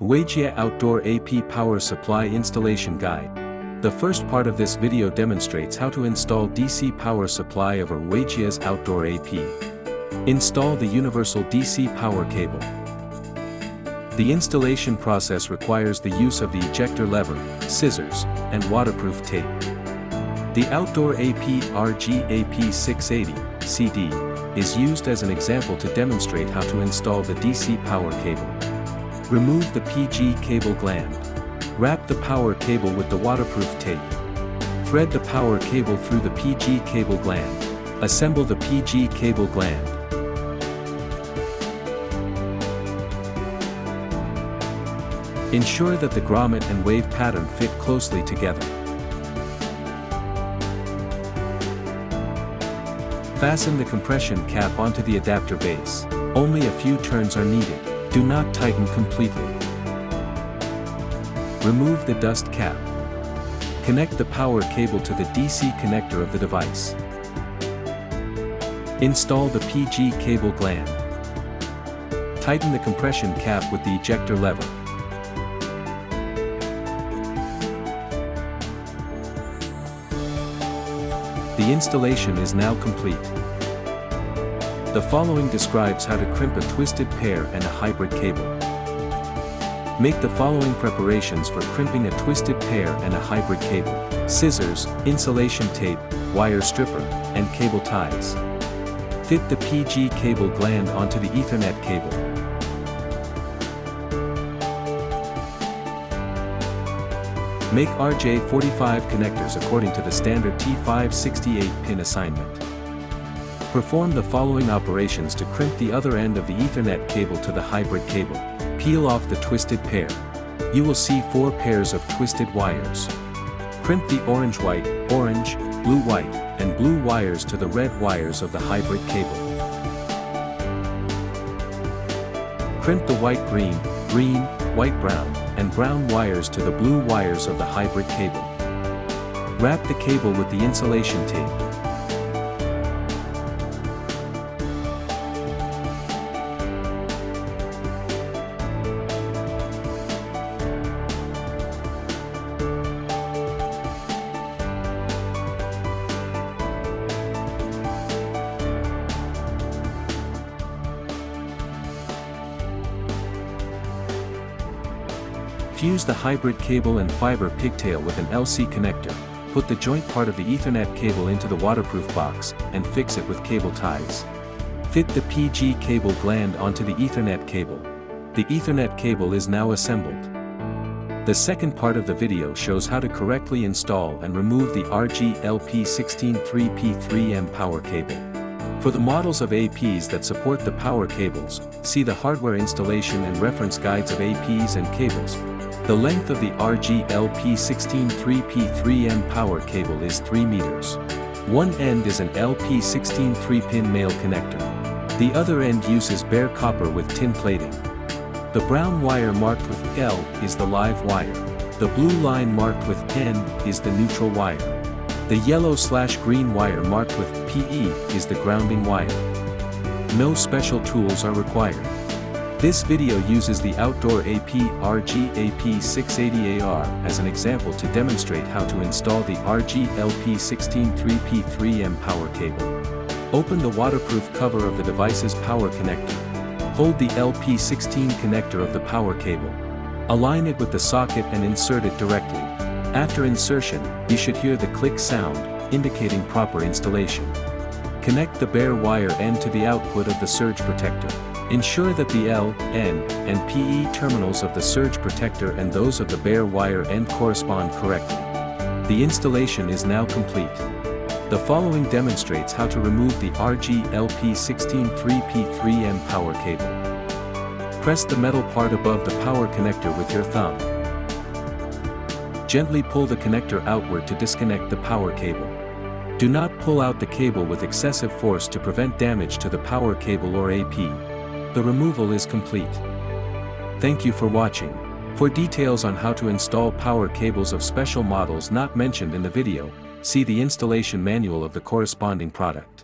Ruijie Outdoor AP Power Supply Installation Guide. The first part of this video demonstrates how to install DC power supply of a Ruijie's Outdoor AP. Install the universal DC power cable. The installation process requires the use of the ejector lever, scissors, and waterproof tape. The Outdoor AP RG-AP 680 CD is used as an example to demonstrate how to install the DC power cable. Remove the PG cable gland. Wrap the power cable with the waterproof tape. Thread the power cable through the PG cable gland. Assemble the PG cable gland. Ensure that the grommet and wave pattern fit closely together. Fasten the compression cap onto the adapter base. Only a few turns are needed. Do not tighten completely. Remove the dust cap. Connect the power cable to the DC connector of the device. Install the PG cable gland. Tighten the compression cap with the ejector lever. The installation is now complete. The following describes how to crimp a twisted pair and a hybrid cable. Make the following preparations for crimping a twisted pair and a hybrid cable: scissors, insulation tape, wire stripper, and cable ties. Fit the PG cable gland onto the Ethernet cable. Make RJ45 connectors according to the standard T568 pin assignment. Perform the following operations to crimp the other end of the Ethernet cable to the hybrid cable. Peel off the twisted pair. You will see 4 pairs of twisted wires. Crimp the orange-white, orange, blue-white, and blue wires to the red wires of the hybrid cable. Crimp the white-green, green, white-brown, and brown wires to the blue wires of the hybrid cable. Wrap the cable with the insulation tape. Fuse the hybrid cable and fiber pigtail with an LC connector. Put the joint part of the Ethernet cable into the waterproof box, and fix it with cable ties. Fit the PG cable gland onto the Ethernet cable. The Ethernet cable is now assembled. The second part of the video shows how to correctly install and remove the RG-LP163P3M power cable. For the models of APs that support the power cables, see the hardware installation and reference guides of APs and cables. The length of the RG-LP163P3M power cable is 3 meters. One end is an LP16 3-pin male connector. The other end uses bare copper with tin plating. The brown wire marked with L is the live wire. The blue line marked with N is the neutral wire. The yellow/green wire marked with PE is the grounding wire. No special tools are required. This video uses the Outdoor AP RG-AP680AR as an example to demonstrate how to install the RG-LP163P3M power cable. Open the waterproof cover of the device's power connector. Hold the LP16 connector of the power cable. Align it with the socket and insert it directly. After insertion, you should hear the click sound, indicating proper installation. Connect the bare wire end to the output of the surge protector. Ensure that the L, N, and PE terminals of the surge protector and those of the bare wire end correspond correctly. The installation is now complete. The following demonstrates how to remove the RG-LP163P3M power cable. Press the metal part above the power connector with your thumb. Gently pull the connector outward to disconnect the power cable. Do not pull out the cable with excessive force to prevent damage to the power cable or AP. The removal is complete. Thank you for watching. For details on how to install power cables of special models not mentioned in the video, see the installation manual of the corresponding product.